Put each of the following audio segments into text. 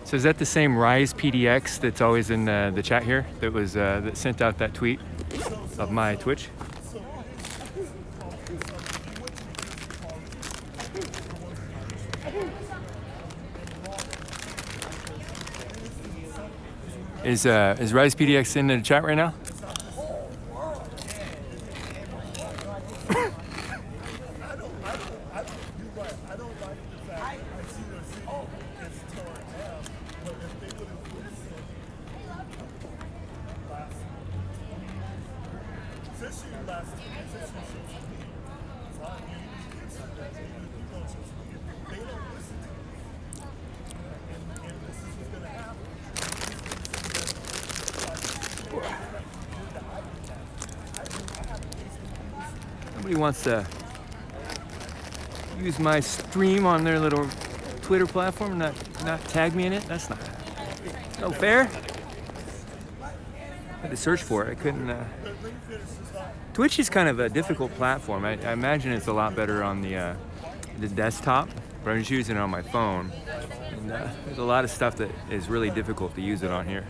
So is that the same Rise PDX that's always in the chat here? That was that sent out that tweet of my Twitch? Is Rise PDX in the chat right now? Nobody wants to use my stream on their little Twitter platform and not tag me in it. That's not no fair. I had to search for it. I couldn't. Twitch is kind of a difficult platform. I imagine it's a lot better on the desktop, but I'm just using it on my phone. And there's a lot of stuff that is really difficult to use it on here.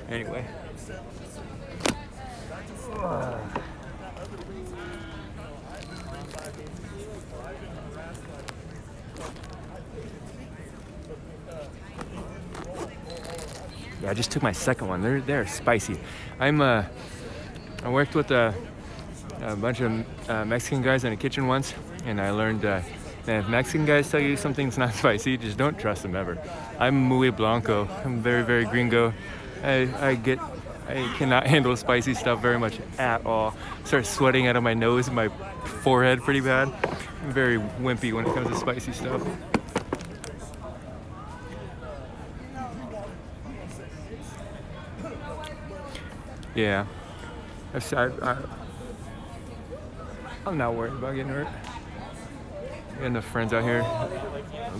Anyway. I just took my second one. They're spicy. I worked with a bunch of Mexican guys in a kitchen once, and I learned that if Mexican guys tell you something's not spicy, just don't trust them ever. I'm muy blanco. I'm very, very gringo. I cannot handle spicy stuff very much at all. Start sweating out of my nose and my forehead pretty bad. I'm very wimpy when it comes to spicy stuff. Yeah, I'm not worried about getting hurt. I got enough friends out here,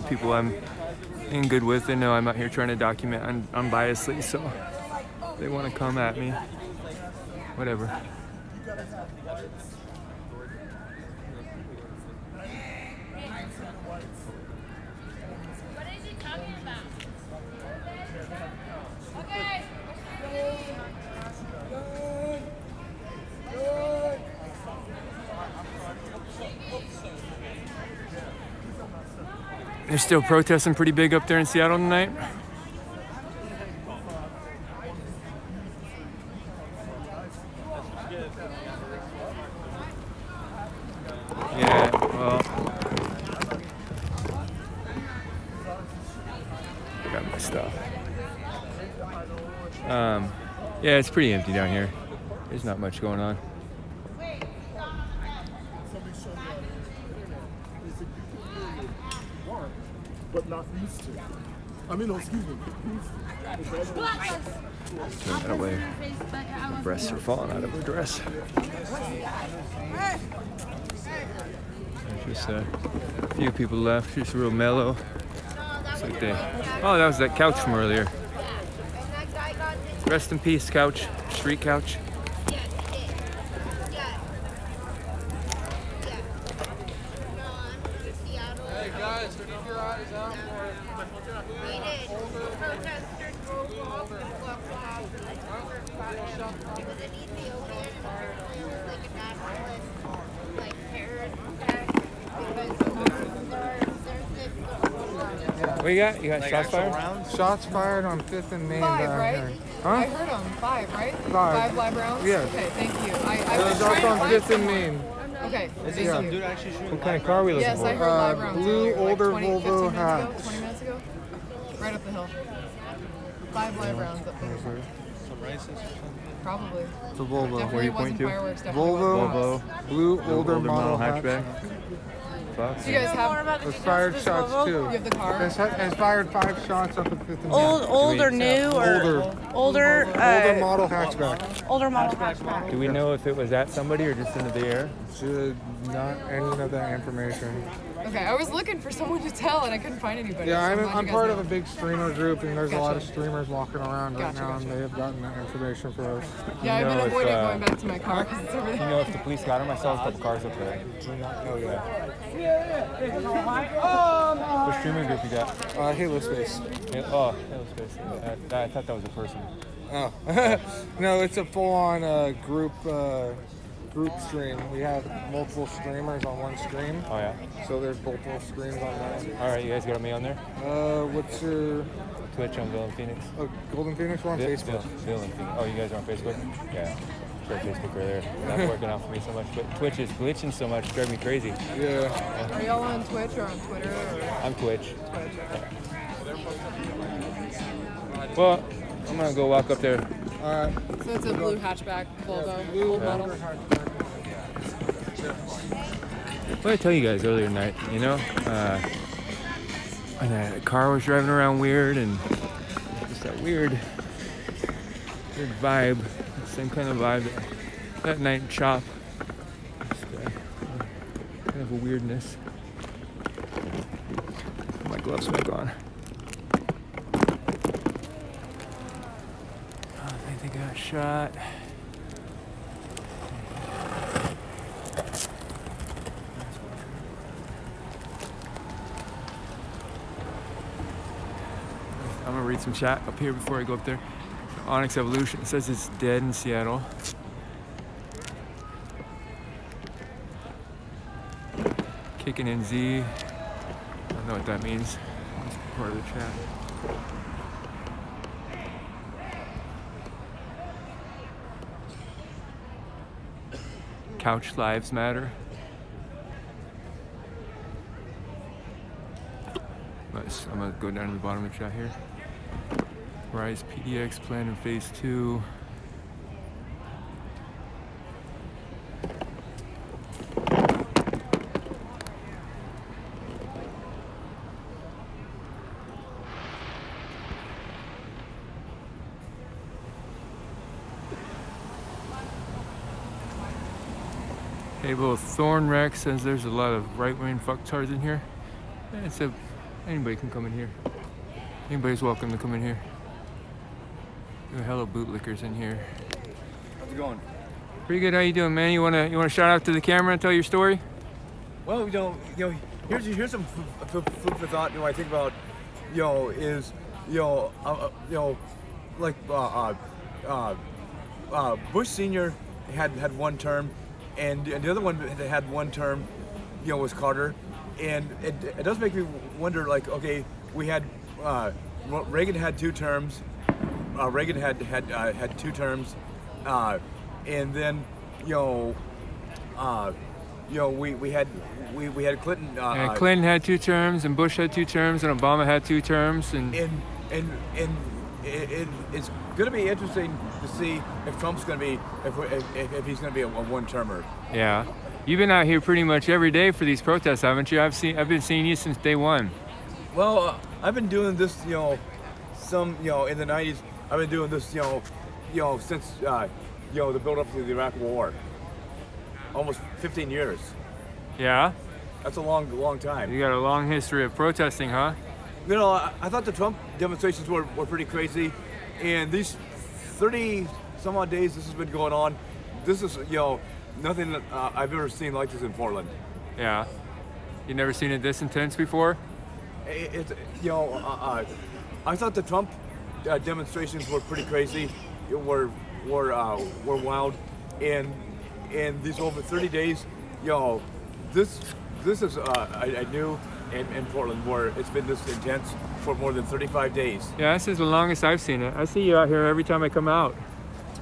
people I'm in good with. They know I'm out here trying to document unbiasedly, so they want to come at me. Whatever. They're still protesting pretty big up there in Seattle tonight. Yeah, well, I got my stuff. Yeah, it's pretty empty down here. There's not much going on. But not used to. I mean, no, excuse me. Turn that away. The breasts are falling out of her dress. There's just a few people left. Just real mellow. It's like oh, that was that couch from earlier. Rest in peace, couch. Street couch. What you got? You got shots fired? Shots fired on 5th and Main. 5, right? Here. Huh? I heard them. 5, right? 5. 5 live rounds? Yeah. Okay, thank you. I It was up on 5th and Main. Okay, Is thank you. What kind of car are we looking Yes, for? I heard live rounds. blue earlier, older 20, Volvo 15 minutes hat. ago, 20 minutes ago. Right up the hill. 5 live rounds up the hill. Probably. It's a Volvo. Definitely Where you wasn't point to? fireworks. Definitely Volvo. wasn't. Blue older model hatchback. hatchback. Fuck. Do you guys More have? about the There's details fired of this shots Volvo? too. You have the car? Has fired 5 shots up at 5th and Main. Old or new or older? Older model hatchback. Older model hatchback. Do we know if it was at somebody or just into the air? Should not any of that information. Okay, I was looking for someone to tell and I couldn't find anybody. Yeah, so I'm, glad you I'm guys part know. of a big streamer group, and there's a lot of Gotcha. streamers walking around right Gotcha, now, gotcha. and they have gotten that information for us. Yeah, I've know been if, avoiding uh, going back to my car because it's over You there. know if the police got him? I saw a couple cars up there. Do not know yet. What streaming group you got? Halo Space. Yeah, oh, Halo Space. I thought that was a person. Oh, no, it's a full-on group stream. We have multiple streamers on one stream, Oh yeah. so there's multiple streams on one. All right, you guys got me on there? What's your Twitch on Villain Phoenix. Golden Phoenix? We're on Facebook. Villain Phoenix. Oh, you guys are on Facebook? Yeah. Sure, Facebook right there. Not working out for me so much, but Twitch is glitching so much, it's driving me crazy. Yeah. Are y'all on Twitch or on Twitter? Or? I'm Twitch. Well, I'm gonna go walk up there. All right. So it's a blue hatchback Volvo, old model. What did I tell you guys earlier tonight? You know, when the car was driving around weird and just that weird vibe, same kind of vibe that night in Chop. Just, kind of a weirdness. My gloves might gone. I think they got shot. I'm gonna read some chat up here before I go up there. Onyx Evolution says it's dead in Seattle. Kicking in Z. I don't know what that means. It's part of the chat. Couch Lives Matter. Nice. I'm gonna go down to the bottom of the chat here. Rise PDX plan in phase 2. Abel Thornrex says there's a lot of right-wing fucktards in here. And so anybody can come in here. Anybody's welcome to come in here. There are hella bootlickers in here. How's it going? Pretty good. How you doing, man? You wanna shout out to the camera and tell your story? Well, here's some food for thought. I think about, is, like Bush Senior had one term, and the other one that had one term, was Carter, and it does make me wonder. Like, okay, we had Reagan had 2 terms. Reagan had 2 terms, and then we had Clinton. Yeah, Clinton had 2 terms, and Bush had 2 terms, and Obama had 2 terms, and it's going to be interesting to see if Trump's going to be if he's going to be a one-termer. yeah. You've been out here pretty much every day for these protests, haven't you? I've been seeing you since day 1. Well, I've been doing this, in the '90s. I've been doing this, since the build-up to the Iraq War. Almost 15 years. Yeah. That's a long time. You got a long history of protesting, huh? I thought the Trump demonstrations were pretty crazy, and these 30 some odd days this has been going on. This is, nothing that I've ever seen like this in Portland. Yeah. You never seen it this intense before? It's, I thought the Trump demonstrations were pretty crazy, were wild, and these over 30 days, this is I knew in Portland where it's been this intense for more than 35 days. Yeah, this is the longest I've seen it. I see you out here every time I come out.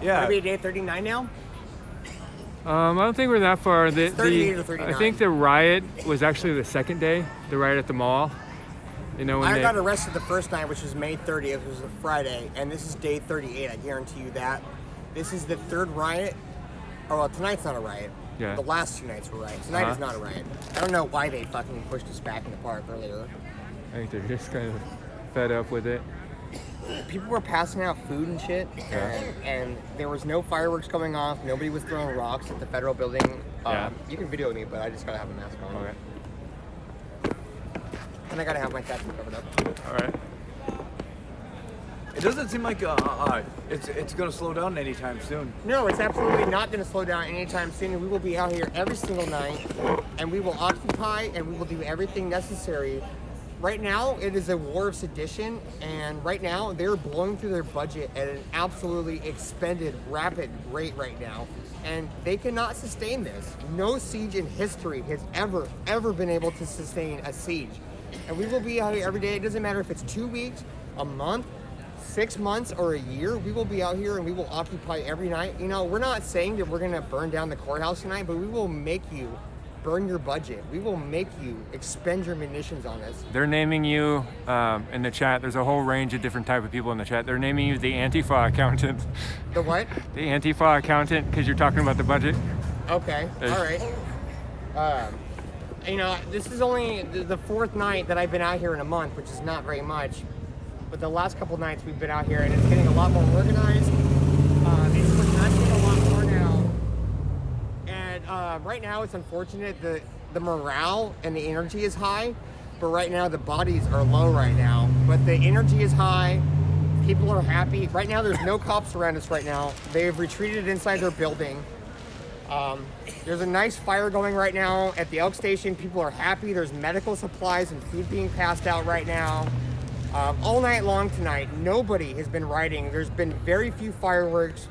Yeah. Are we at day 39 now? I don't think we're that far. It's 38 or 39. I think the riot was actually the second day, the riot at the mall. When I they, got arrested the first night, which was May 30th, which was a Friday, and this is day 38, I guarantee you that. This is the 3rd riot. Oh, well, tonight's not a riot. Yeah. The last 2 nights were riots. Tonight is not a riot. I don't know why they fucking pushed us back in the park earlier. I think they're just kind of fed up with it. People were passing out food and shit, and there was no fireworks going off. Nobody was throwing rocks at the federal building. Yeah. You can video me, but I just gotta have a mask on. Okay. And I gotta have my tattoo covered up. All right. It doesn't seem like it's going to slow down anytime soon. No, it's absolutely not going to slow down anytime soon. We will be out here every single night, and we will occupy, and we will do everything necessary. Right now, it is a war of sedition, and right now, they're blowing through their budget at an absolutely expended, rapid rate right now, and they cannot sustain this. No siege in history has ever been able to sustain a siege. And we will be out here every day. It doesn't matter if it's 2 weeks, a month, 6 months, or a year. We will be out here and we will occupy every night. You know, we're not saying that we're gonna burn down the courthouse tonight, but we will make you burn your budget. We will make you expend your munitions on us. They're naming you in the chat. There's a whole range of different type of people in the chat. They're naming you the Antifa accountant. The what? The Antifa accountant, because you're talking about the budget. Okay, all right. You know, this is only the 4th night that I've been out here in a month, which is not very much. But the last couple nights we've been out here, and it's getting a lot more organized. It's progressing a lot more now. And right now, it's unfortunate that the morale and the energy is high, but right now the bodies are low right now. But the energy is high. People are happy. Right now, there's no cops around us right now. They've retreated inside their building. There's a nice fire going right now at the Elk Station. People are happy. There's medical supplies and food being passed out right now. All night long tonight, nobody has been rioting. There's been very few fireworks,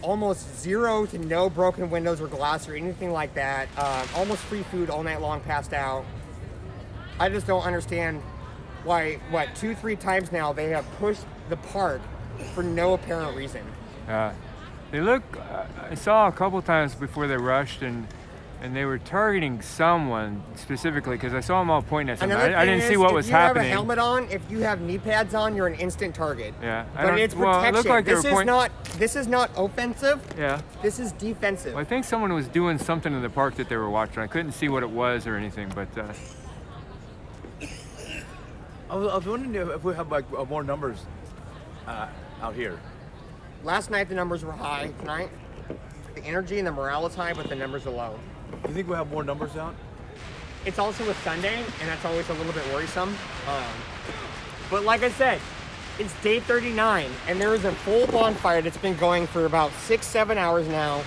almost zero to no broken windows or glass or anything like that. Almost free food all night long passed out. I just don't understand why, 2-3 times now they have pushed the park for no apparent reason. They look, I saw a couple times before they rushed and they were targeting someone specifically because I saw them all pointing at something. I didn't see what was happening. If you have a helmet on, if you have knee pads on, you're an instant target. Yeah. But it's well, protection. it looked like This is not offensive. Yeah. This is defensive. Well, I think someone was doing something in the park that they were watching. I couldn't see what it was or anything, but I was wondering if we have like more numbers out here. Last night the numbers were high. Tonight, the energy and the morale is high, but the numbers are low. You think we'll have more numbers out? It's also a Sunday, and that's always a little bit worrisome. But like I said, it's day 39, and there is a full bonfire that's been going for about 6-7 hours now.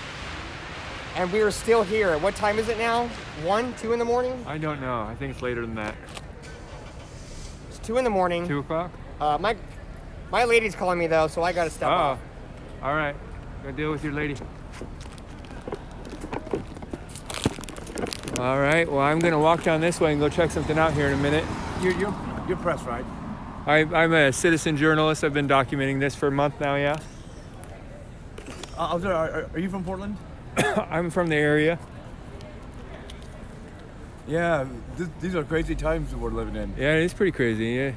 And we are still here. What time is it now? 1, 2 in the morning? I don't know. I think it's later than that. It's 2 in the morning. 2 o'clock? My lady's calling me though, so I gotta step off. All right. Go deal with your lady. All right. Well, I'm gonna walk down this way and go check something out here in a minute. You're press, right? I'm a citizen journalist. I've been documenting this for a month now. Yeah. Are you from Portland? I'm from the area. Yeah, these are crazy times that we're living in. Yeah, it is pretty crazy. Yeah.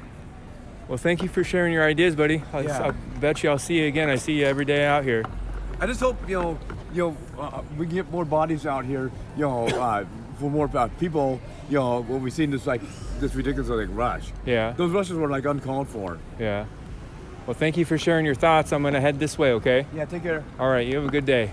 Well, thank you for sharing your ideas, buddy. I bet you I'll see you again. I see you every day out here. I just hope we can get more bodies out here. For more people. When we seen this ridiculous rush. Yeah. Those rushes were like uncalled for. Yeah. Well, thank you for sharing your thoughts. I'm gonna head this way. Okay. Yeah. Take care. All right. You have a good day.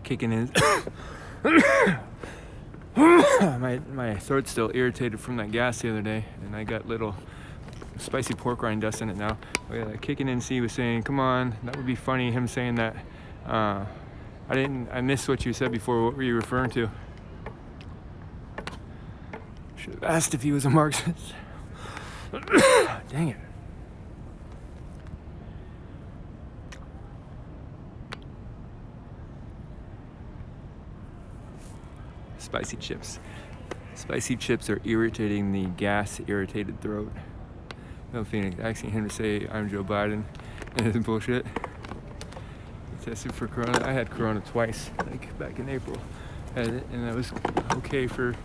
Kicking in. my throat's still irritated from that gas the other day, and I got little spicy pork rind dust in it now. But yeah, Kicking in C was saying, "Come on, that would be funny." Him saying that. I missed what you said before. What were you referring to? Should have asked if he was a Marxist. Dang it. spicy chips. Spicy chips are irritating the gas-irritated throat. No Phoenix, asking him to say I'm Joe Biden and it's bullshit. Tested for corona. I had corona twice, like back in April. Had it, and I was okay for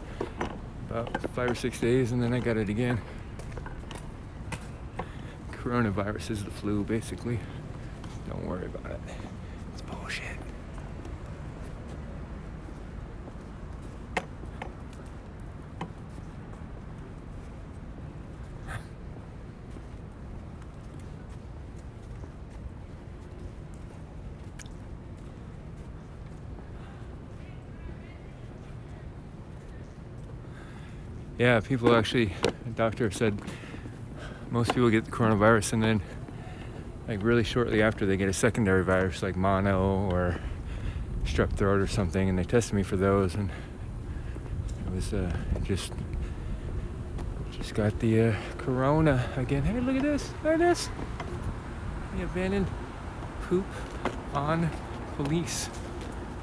about 5 or 6 days, and then I got it again. Coronavirus is the flu, basically. Don't worry about it. It's bullshit. Yeah, people actually, the doctor said most people get the coronavirus and then like really shortly after they get a secondary virus like mono or strep throat or something, and they tested me for those, and it was just got the corona again. Hey, look at this, look at this. The abandoned poop on police.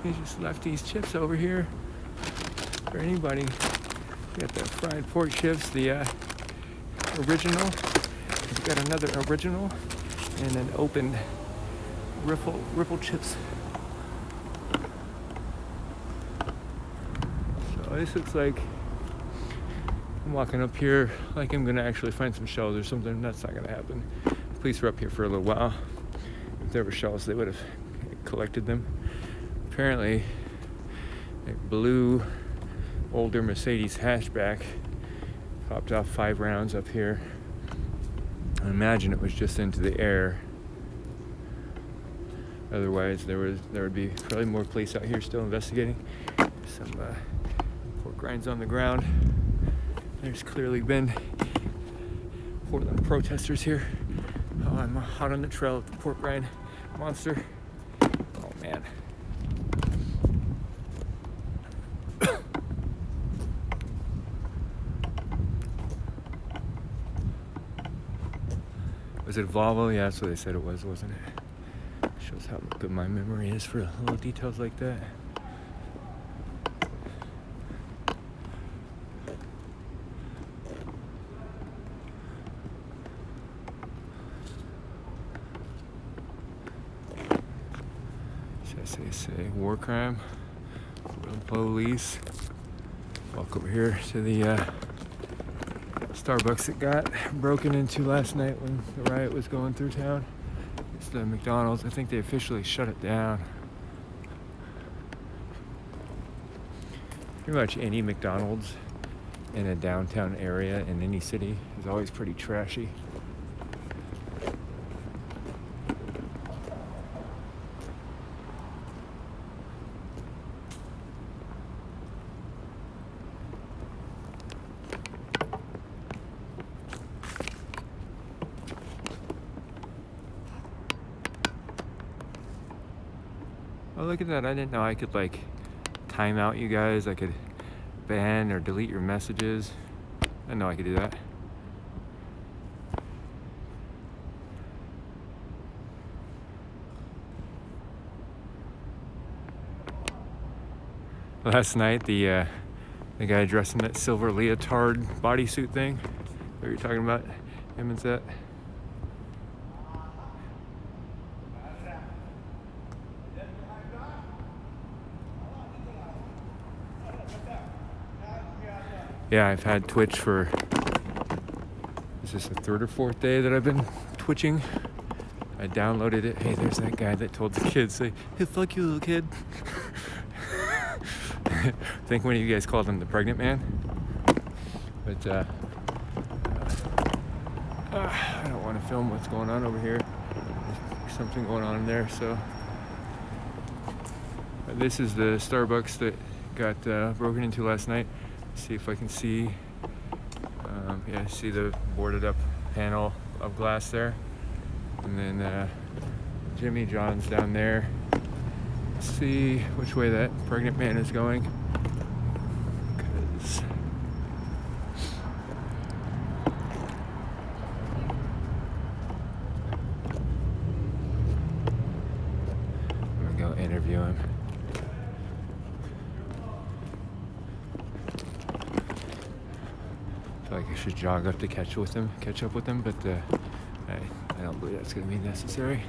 He just left these chips over here for anybody. We got the fried pork chips, the original. We've got another original and an opened ripple chips. So this looks like I'm walking up here like I'm gonna actually find some shells or something. That's not gonna happen. The police were up here for a little while. If there were shells, they would have collected them. Apparently, a blue older Mercedes hatchback popped off 5 rounds up here. I imagine it was just into the air. Otherwise, there would be probably more police out here still investigating. Some pork rinds on the ground. There's clearly been Portland protesters here. Oh, I'm hot on the trail of the pork rind monster. Oh man. Was it Volvo? Yeah, that's what they said it was, wasn't it? Shows how good my memory is for little details like that. Say war crime, police. Walk over here to the Starbucks that got broken into last night when the riot was going through town. It's the McDonald's. I think they officially shut it down. Pretty much any McDonald's in a downtown area in any city is always pretty trashy. Oh, look at that. I didn't know I could like time out you guys. I could ban or delete your messages. I didn't know I could do that. Last night, the guy dressed in that silver leotard bodysuit thing that you're talking about, him and Seth. Yeah, I've had Twitch for, is this the 3rd or 4th day that I've been twitching? I downloaded it. Hey, there's that guy that told the kids, say, hey, fuck you, little kid. I think one of you guys called him the pregnant man. But I don't want to film what's going on over here. There's something going on in there, so. This is the Starbucks that got broken into last night. See if I can see, yeah, see the boarded up panel of glass there. And then Jimmy John's down there. Let's see which way that pregnant man is going. Because I'm gonna go interview him. should jog up to catch up with them, but I don't believe that's going to be necessary.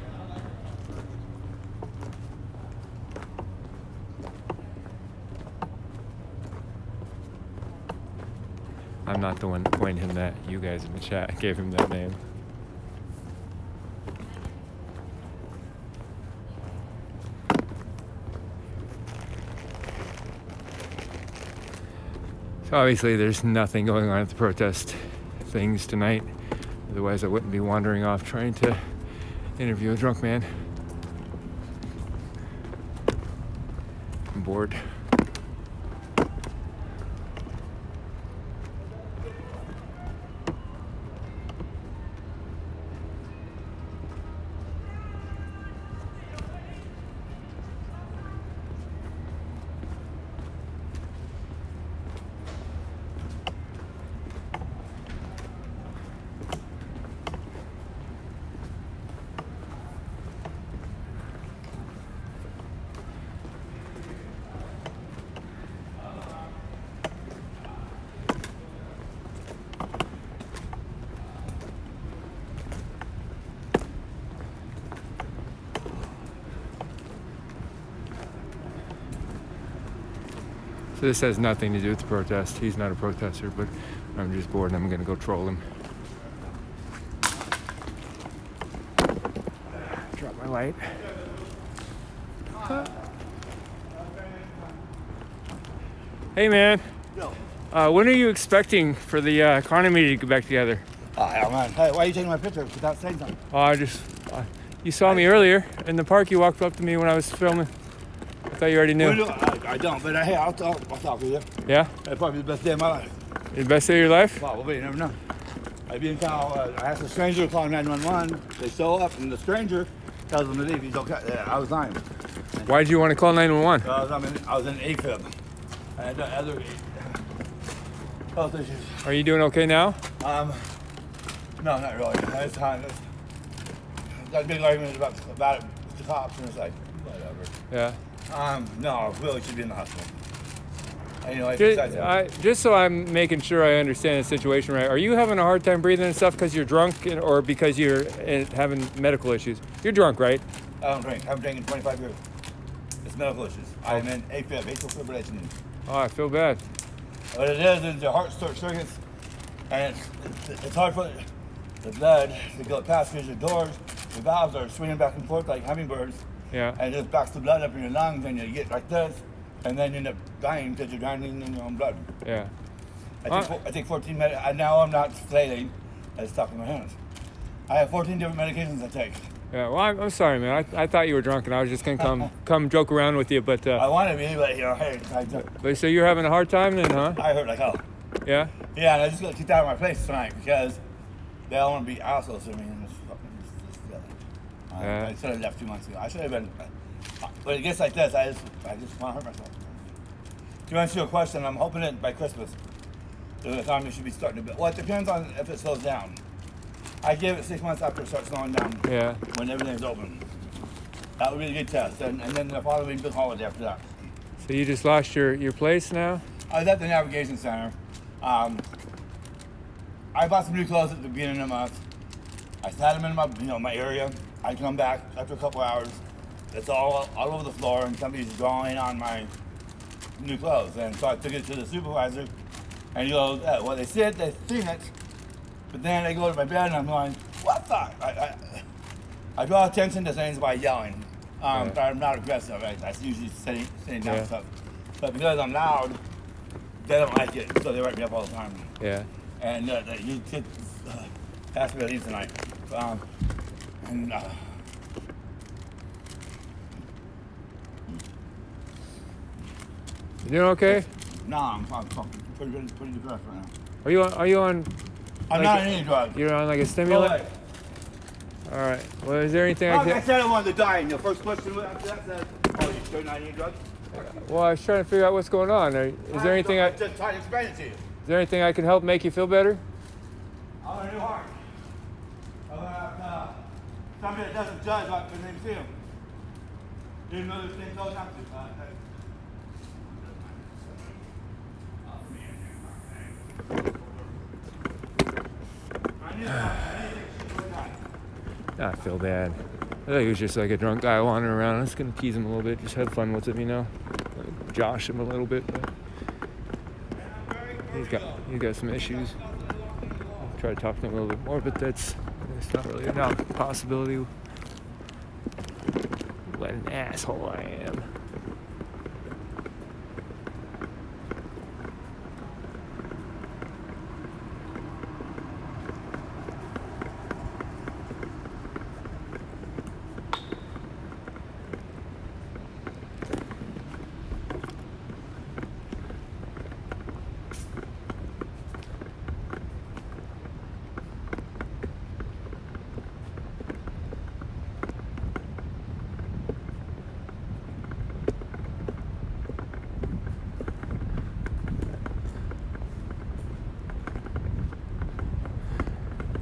I'm not the one pointing him that. You guys in the chat gave him that name. So obviously there's nothing going on at the protest things tonight. Otherwise I wouldn't be wandering off trying to interview a drunk man. I'm bored. So this has nothing to do with the protest. He's not a protester, but I'm just bored and I'm gonna go troll him. Drop my light. Hey man. When are you expecting for the economy to get back together? Oh, hell, man. Hey, why are you taking my picture without saying something? You saw me earlier in the park. You walked up to me when I was filming. I thought you already knew. I don't, but hey, I'll talk with you. Yeah? That'll probably be the best day of my life. The best day of your life? Probably, you never know. I'd be in town, I asked a stranger to call 911. They show up, and the stranger tells them to leave. He's okay. Yeah, I was lying. Why did you want to call 911? I was in AFib. I had other health issues. Are you doing okay now? No, not really. It's time. Got a big argument about it with the cops, and it's like, whatever. Yeah. No, Willie should be in the hospital. And, you know, Just so I'm making sure I understand the situation right, are you having a hard time breathing and stuff because you're drunk or because you're having medical issues? You're drunk, right? I don't drink. I haven't drank in 25 years. It's medical issues. I'm in AFib, atrial fibrillation. Oh, I feel bad. What it is the heart circuits, and it's hard for the blood to go past through your doors. The valves are swinging back and forth like hummingbirds. Yeah. And it just backs the blood up in your lungs, and you get like this, and then you end up dying because you're drowning in your own blood. Yeah. I take 14 now I'm not flailing. It's stuck in my hands. I have 14 different medications I take. Yeah. Well, I'm sorry, man. I thought you were drunk, and I was just gonna come joke around with you, but. I want to be, but you know, hey. But so you're having a hard time then, huh? I hurt like hell. Yeah. Yeah, and I just got kicked out of my place tonight because they all want to be assholes to me. And Yeah. I should have left 2 months ago. I should have been. When it gets like this, I just want to hurt myself. To answer your question, I'm hoping that by Christmas, the economy should be starting to build. Well, it depends on if it slows down. I give it 6 months after it starts slowing down. Yeah. When everything's open. That would be a good test. And then the following big holiday after that. So you just lost your place now? I was at the navigation center. I bought some new clothes at the beginning of the month. I had them in my area. I come back after a couple hours. It's all over the floor, and somebody's drawing on my new clothes. And so I took it to the supervisor, and he goes, well, they said they've seen it, but then they go to my bed, and I'm going, what the? I draw attention to things by yelling. But I'm not aggressive. I usually sitting down stuff. But because I'm loud, they don't like it, so they write me up all the time. Yeah. And you did ask me to leave tonight. You doing okay? No, I'm pretty depressed right now. Are you on? I'm not on any drugs. You're on like a Go stimulant? away. All right. Well, is there anything I said I wanted to die, and the first question after that said, "Oh, you sure not any drugs?" Well, I was trying to figure out what's going on. Is there anything I just tried to explain it to you. Is there anything I can help make you feel better? I want a new heart. I want somebody that doesn't judge what they feel. Even though there's things going on to. I feel bad. I thought he was just like a drunk guy wandering around. I was gonna tease him a little bit, just have fun with him, you know, like josh him a little bit. But he's got some issues. I'll try to talk to him a little bit more, but it's not really a possibility. What an asshole I am.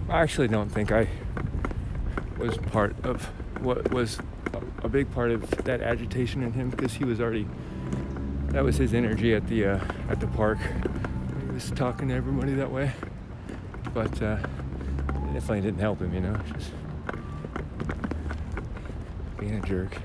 I actually don't think I was part of what was a big part of that agitation in him, because he was already, that was his energy at the park. He was talking to everybody that way, but it definitely didn't help him, you know, just being a jerk.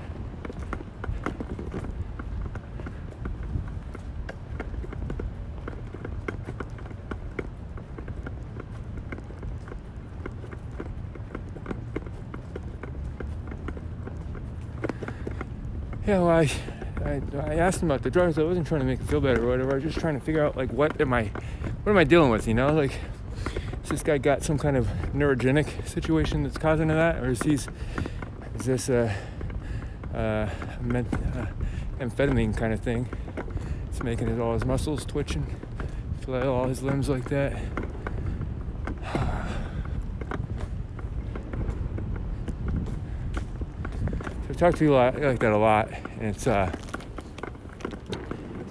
Yeah, well, I asked him about the drugs. I wasn't trying to make him feel better or whatever. I was just trying to figure out, like, what am I dealing with, you know? Like, has this guy got some kind of neurogenic situation that's causing that? Or is this a amphetamine kind of thing? It's making all his muscles twitch and feel all his limbs like that. I talk to you like that a lot, and it's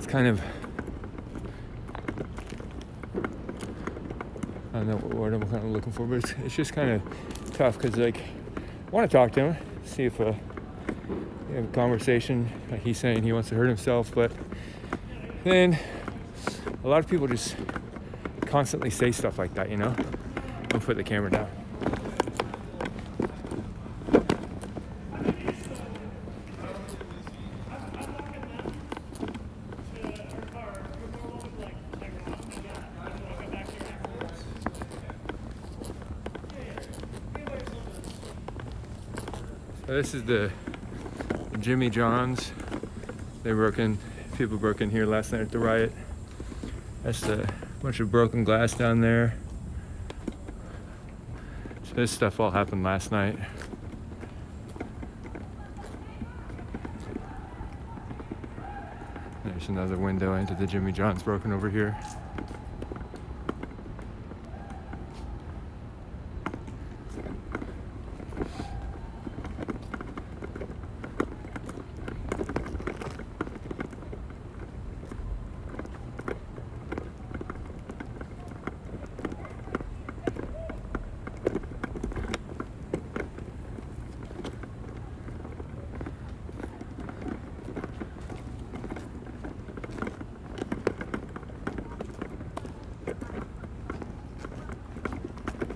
kind of, I don't know what word I'm kind of looking for, but it's just kind of tough, because, like, I want to talk to him, see if we have a conversation. Like, he's saying he wants to hurt himself, but then a lot of people just constantly say stuff like that, you know? Don't put the camera down. This is the Jimmy John's. People broke in here last night at the riot. That's the bunch of broken glass down there. So this stuff all happened last night. There's another window into the Jimmy John's broken over here.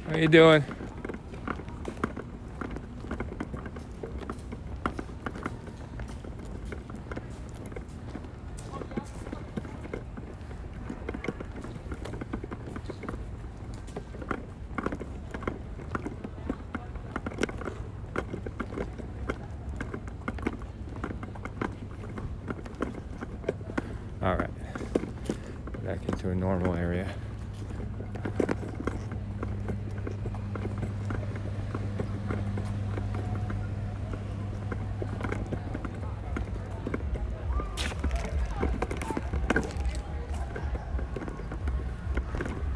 How you doing? All right, back into a normal area.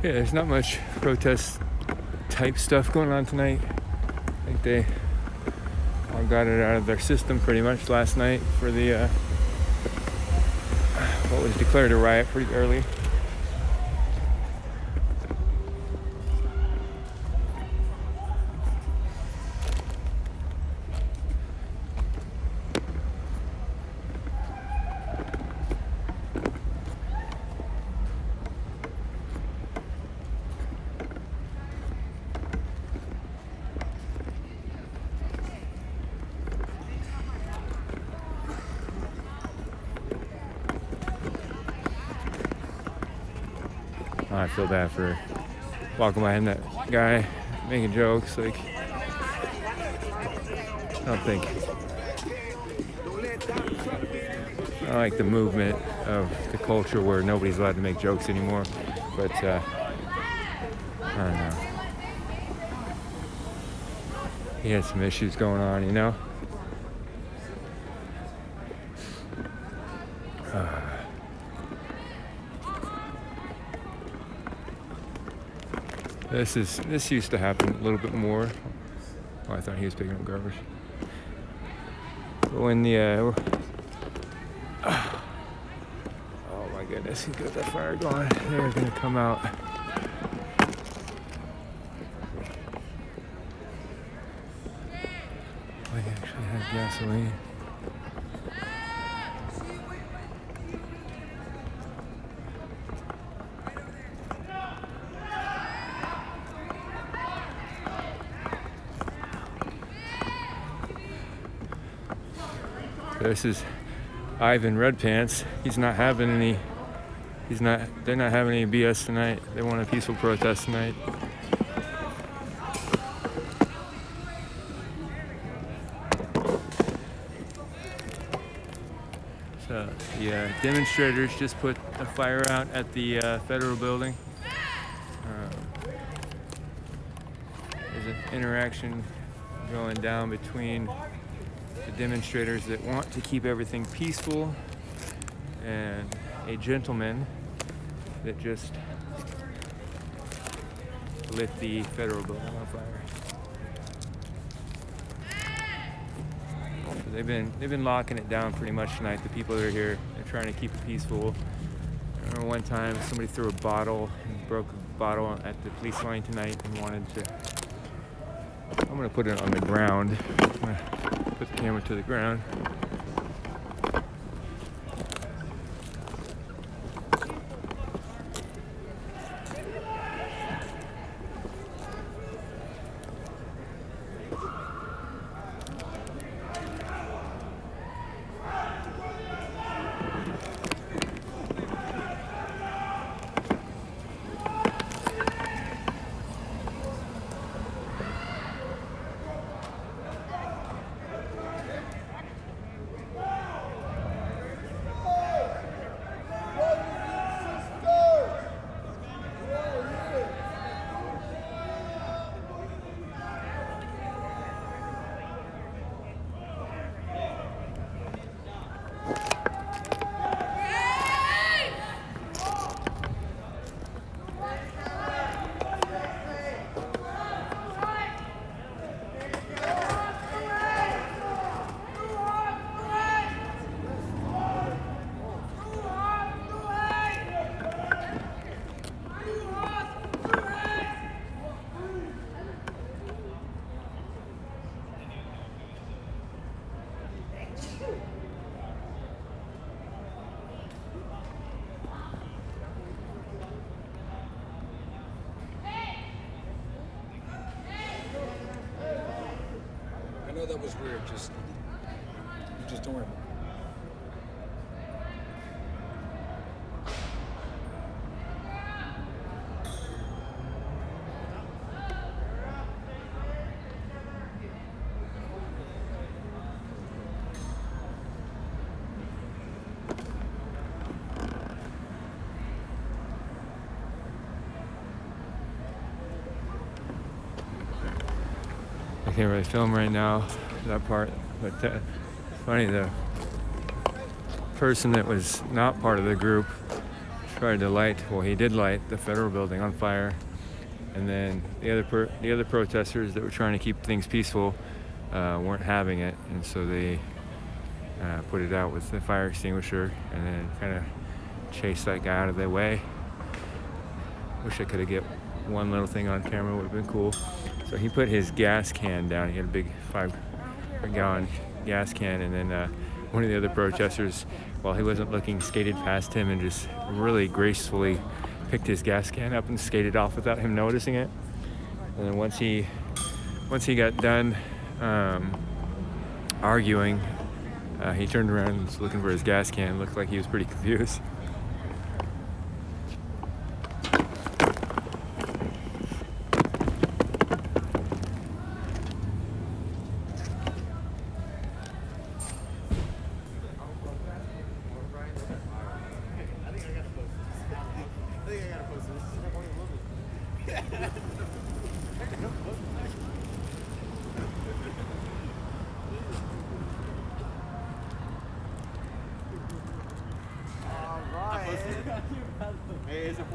Yeah, there's not much protest type stuff going on tonight. I think they all got it out of their system pretty much last night for the what was declared a riot pretty early. I feel bad for walking behind that guy making jokes. Like, I like the movement of the culture where nobody's allowed to make jokes anymore. But I don't know. He had some issues going on, you know? This used to happen a little bit more. Oh, I thought he was picking up garbage. But when the oh my goodness, he's got that fire going. They're gonna come out. They actually have gasoline. This is Ivan Red Pants. He's not having any. They're not having any BS tonight. They want a peaceful protest tonight. So the demonstrators just put a fire out at the federal building. There's an interaction going down between the demonstrators that want to keep everything peaceful and a gentleman that just lit the federal building on fire. So they've been locking it down pretty much tonight. The people that are here, they're trying to keep it peaceful. I remember one time somebody threw a bottle and broke a bottle at the police line tonight and wanted to. I'm gonna put it on the ground. I'm gonna put the camera to the ground. I know that was weird. Just don't worry about it. I can't really film right now, that part, but funny, the person that was not part of the group tried to light, well, he did light the federal building on fire, and then the other protesters that were trying to keep things peaceful weren't having it, and so they put it out with the fire extinguisher and then kind of chased that guy out of their way. Wish I could have get one little thing on camera, would have been cool. So he put his gas can down. He had a big 5-gallon gas can, and then one of the other protesters, while he wasn't looking, skated past him and just really gracefully picked his gas can up and skated off without him noticing it. And then once he got done arguing, he turned around and was looking for his gas can. Looked like he was pretty confused.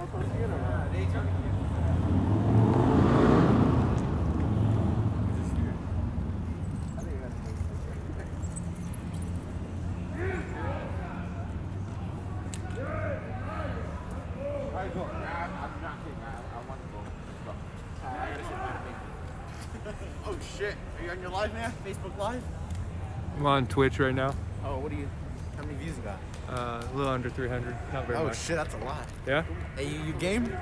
Oh shit! Are you on your live, man? Facebook Live? I'm on Twitch right now. Oh, what do you? How many views you got? A little under 300. Not very Oh much. shit, that's a lot. Yeah? Hey, you game?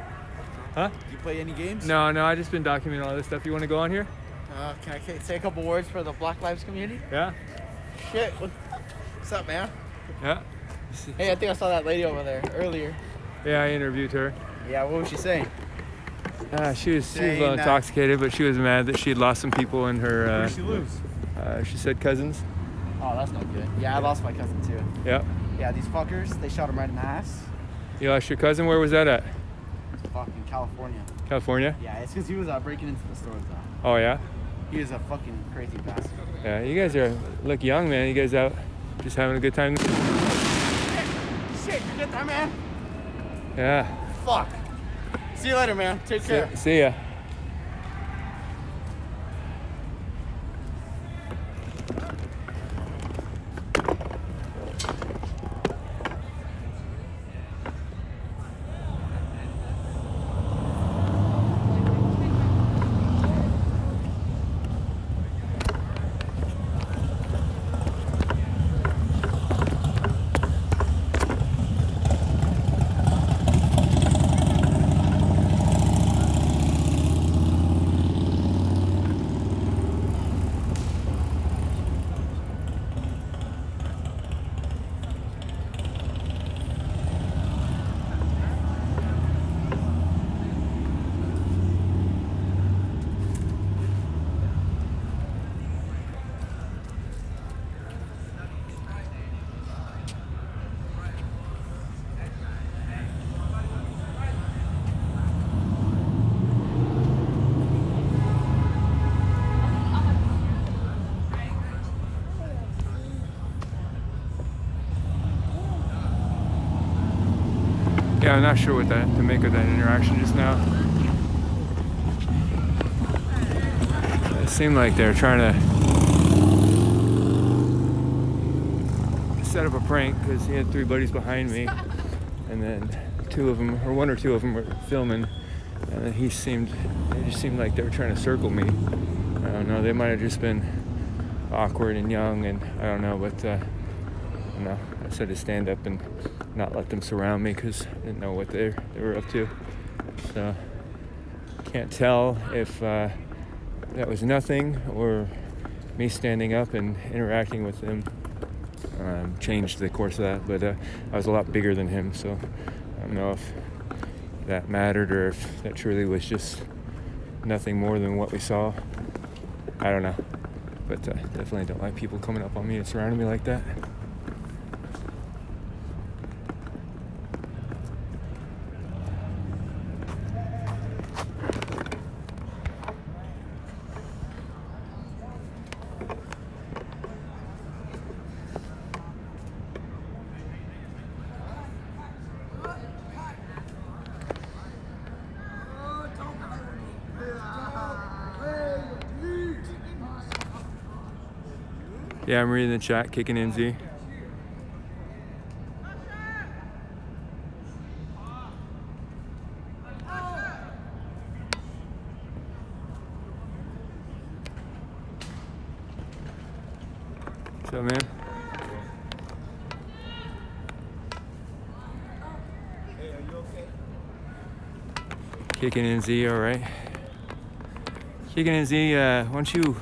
Huh? You play any games? No, I just been documenting all this stuff. You want to go on here? Can I say a couple words for the Black Lives community? Yeah? Shit. What's up, man? Yeah? Hey, I think I saw that lady over there earlier. Yeah, I interviewed her. Yeah, what was she saying? She was a Saying little that- intoxicated, but she was mad that she had lost some people in her. Who did she lose? She said cousins. Oh, that's not good. Yeah, I lost my cousin too. Yep. Yeah, these fuckers, they shot him right in the ass. You lost your cousin? Where was that at? Fucking California. California? Yeah, it's because he was breaking into the stores though. Oh, yeah? He was a fucking crazy bastard. Yeah, you guys look young, man. You guys out just having a good time? Shit, you get that, man? Yeah. Fuck. See you later, man. Take care. See ya. Yeah, I'm not sure what to make of that interaction just now. It seemed like they were trying to set up a prank because he had 3 buddies behind me, and then 2 of them, or 1 or 2 of them, were filming, and then it just seemed like they were trying to circle me. I don't know. They might have just been awkward and young, and I don't know, but no, I said to stand up and not let them surround me because I didn't know what they were up to. So can't tell if that was nothing or me standing up and interacting with them changed the course of that. But I was a lot bigger than him, so I don't know if that mattered or if that truly was just nothing more than what we saw. I don't know. But definitely don't like people coming up on me and surrounding me like that. Yeah, I'm reading the chat, kicking NZ. What's up, man? Hey, are you okay? Kicking NZ, all right. Kicking NZ, why don't you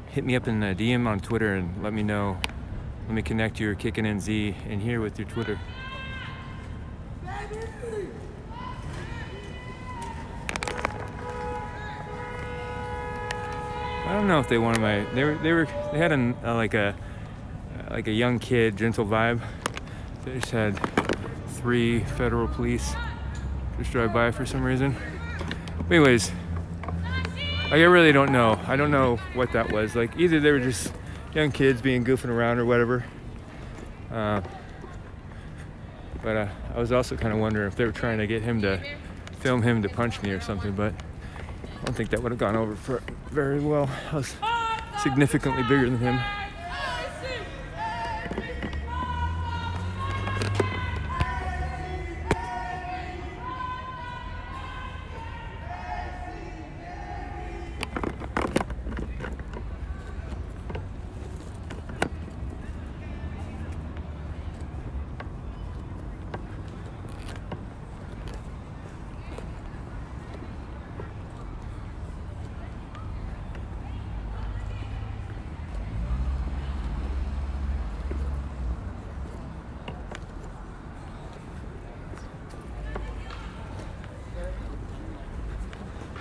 hit me up in the DM on Twitter and let me know. Let me connect your Kicking NZ in here with your Twitter. I don't know if they wanted my. They had like a young kid, gentle vibe. They just had 3 federal police just drive by for some reason. But anyways, I really don't know. I don't know what that was. Like either they were just young kids being goofing around or whatever. But I I was also kind of wondering if they were trying to get him to film him to punch me or something, but I don't think that would have gone over for very well. I was significantly bigger than him.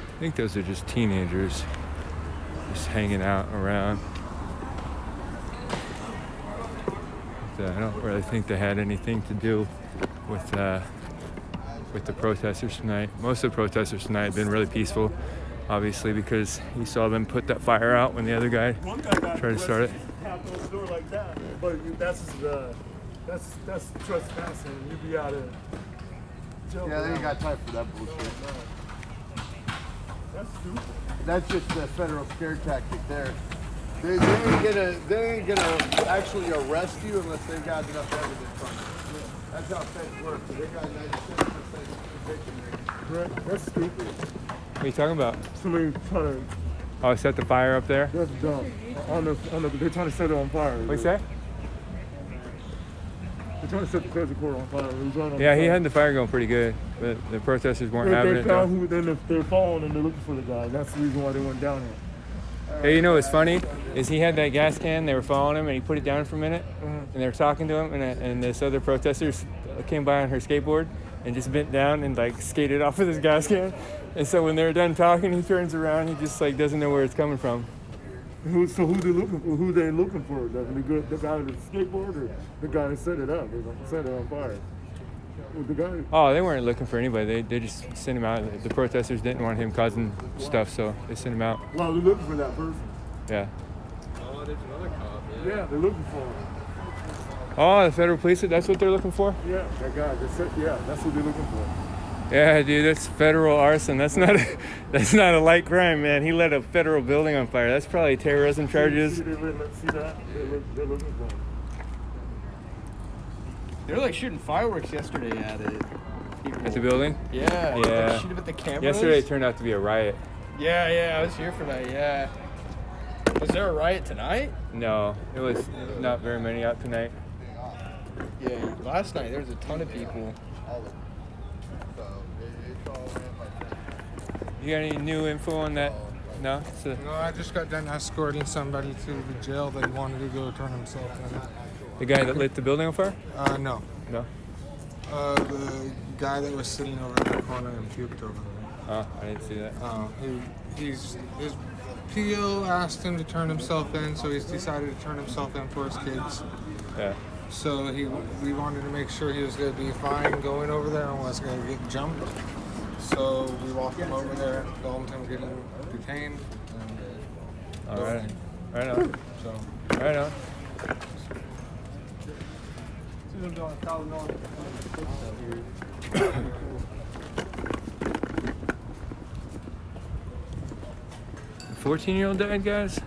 I think those are just teenagers just hanging out around. But, I don't really think they had anything to do with the protesters tonight. Most of the protesters tonight have been really peaceful, obviously, because you saw them put that fire out when the other guy tried to start it. Capitol's door like that, but that's trespassing. You'd be out of jail. Yeah, they ain't got time for that bullshit. That's stupid. That's just a federal scare tactic there. They ain't gonna actually arrest you unless they got enough evidence on you. That's how feds work. They got 97% conviction rate. Correct. That's stupid. What are you talking about? Somebody trying to. Oh, set the fire up there? That's dumb. They're trying to set it on fire. What's that? They're trying to set the Crazy Court on fire. It was right on Yeah, he fire. had the fire going pretty good, but the protesters weren't having it. They found who, then they're following and they're looking for the guy. That's the reason why they went down here. Hey, you know what's funny is he had that gas can. They were following him, and he put it down for a minute, and they were talking to him, and this other protesters came by on her skateboard and just bent down and like skated off with his gas can. And so when they were done talking, he turns around. He just like doesn't know where it's coming from. Who they looking for? Who they looking for? The guy with the skateboard or the guy that set it up? They set it on fire. The guy. Oh, they weren't looking for anybody. They just sent him out. The protesters didn't want him causing stuff, so they sent him out. Well, they're looking for that person. Yeah. Oh, there's another cop. Yeah, they're looking for him. Oh, the federal police, that's what they're looking for? Yeah, that guy. That's what they're looking for. Yeah, dude, that's federal arson. That's not a light crime, man. He lit a federal building on fire. That's probably terrorism charges. See that? They're looking for him. They were like shooting fireworks yesterday at it. At the building? Yeah. Yeah. Shooting at the cameras. Yesterday it turned out to be a riot. Yeah, I was here for that. Yeah. Was there a riot tonight? No, it was not very many out tonight. Yeah, last night there was a ton of people. You got any new info on that? No? No, I just got done escorting somebody to the jail that wanted to go turn himself in. The guy that lit the building on fire? No. No? The guy that was sitting over in the corner and puked over there. Oh, I didn't see that. His PO asked him to turn himself in, so he's decided to turn himself in for his kids. Yeah. So we wanted to make sure he was going to be fine going over there and was going to get jumped. So we walked him over there, filmed him getting detained. And, All right. Right on. So. Right on. The 14-year-old died, guys?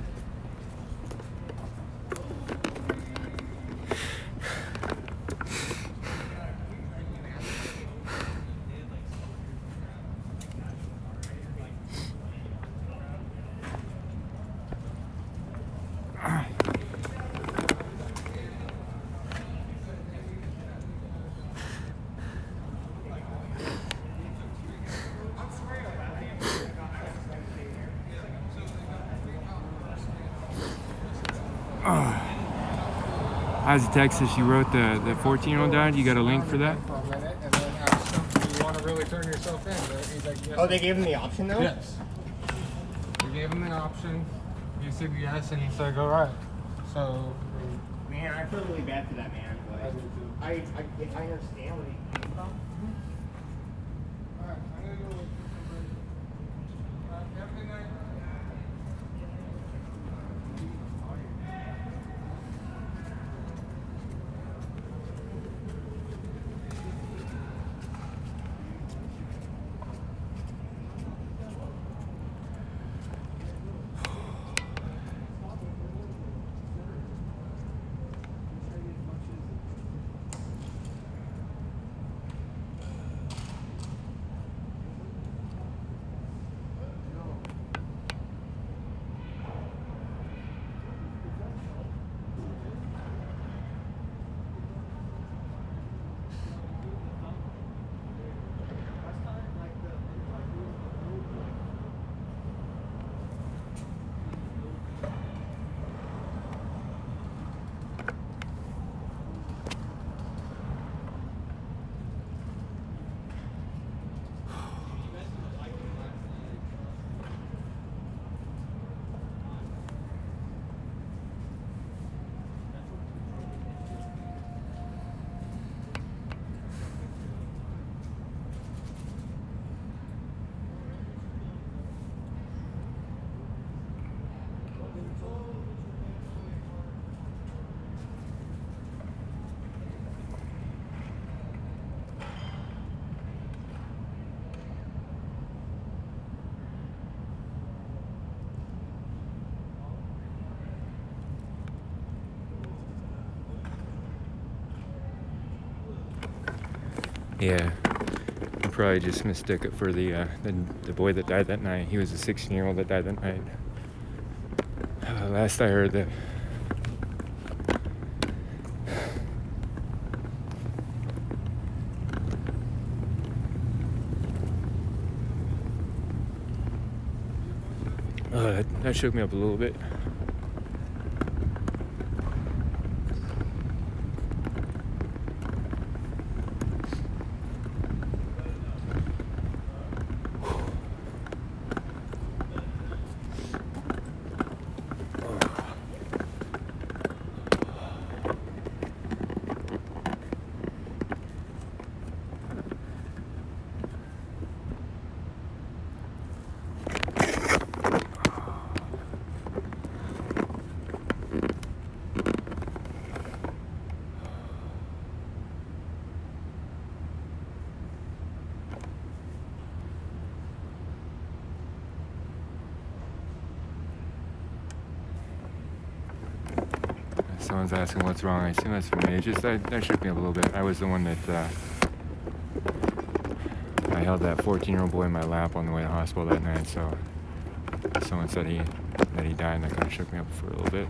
Ozzy Texas, you wrote the 14-year-old died. You got a link for that? For a minute, and then asked him, do you want to really turn yourself in? He's like, yes. Oh, they gave him the option though? Yes. We gave him an option. He said yes, and he's like, all right. So. Man, I feel really bad for that man. But I understand where he came from. All right, I'm gonna go with somebody. Have a good night. Yeah, I probably just mistook it for the boy that died that night. He was a 16-year-old that died that night. Last I heard that. That shook me up a little bit. Someone's asking what's wrong. I assume that's for me. It just that shook me up a little bit. I was the one that I held that 14-year-old boy in my lap on the way to the hospital that night. So someone said that he died, and that kind of shook me up for a little bit.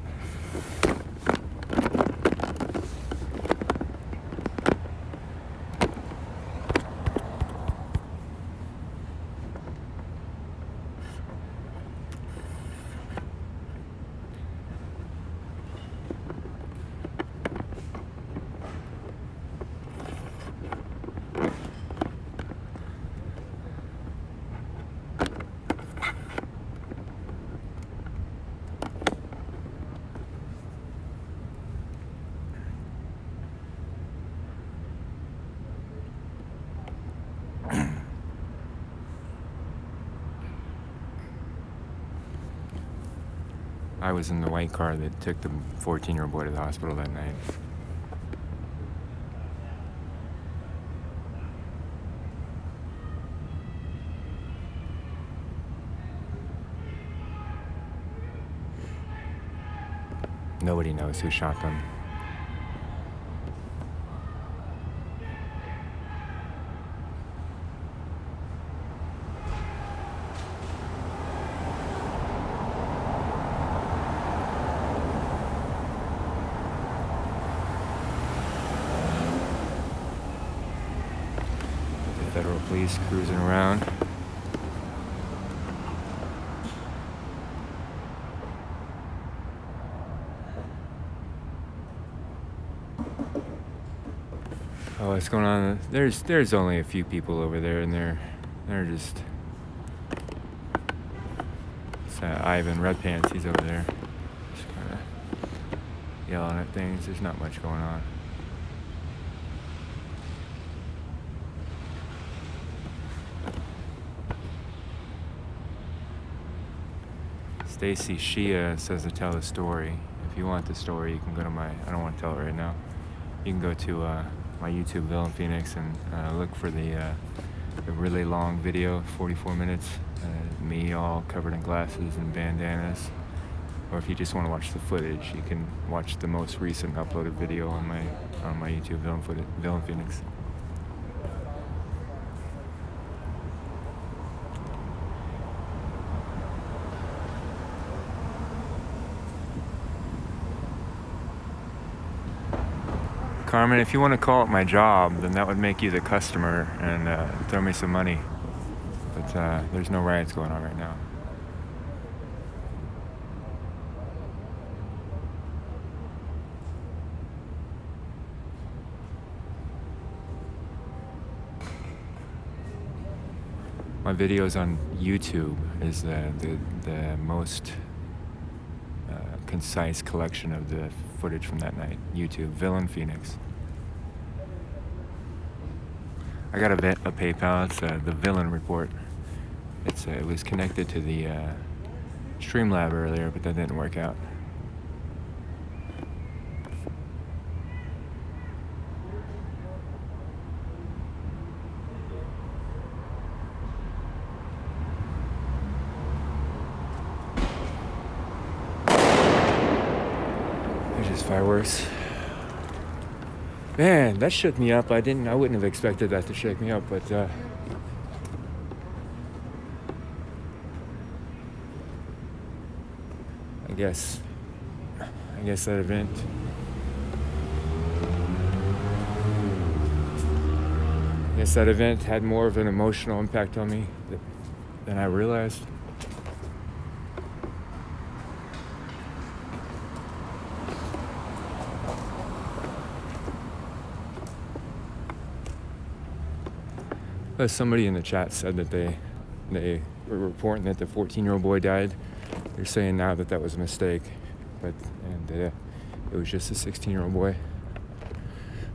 I was in the white car that took the 14-year-old boy to the hospital that night. Nobody knows who shot them. Federal police cruising around. Oh, what's going on? There's only a few people over there, and they're just. It's Ivan Red Pants. He's over there, just kind of yelling at things. There's not much going on. Stacy Shia says to tell the story. If you want the story, you can go to I don't want to tell it right now. You can go to my YouTube, Villain Phoenix, and look for the really long video, 44 minutes. Me all covered in glasses and bandanas. Or if you just want to watch the footage, you can watch the most recent uploaded video on my YouTube, Villain Phoenix. Carmen, if you want to call it my job, then that would make you the customer and throw me some money. But there's no riots going on right now. My videos on YouTube is the most concise collection of the footage from that night. YouTube, Villain Phoenix. I got a PayPal. It's the Villain Report. It was connected to the Streamlab earlier, but that didn't work out. There's just fireworks. Man, that shook me up. I wouldn't have expected that to shake me up, but I guess that event had more of an emotional impact on me than I realized. Somebody in the chat said that they were reporting that the 14-year-old boy died. They're saying now that was a mistake, it was just a 16-year-old boy.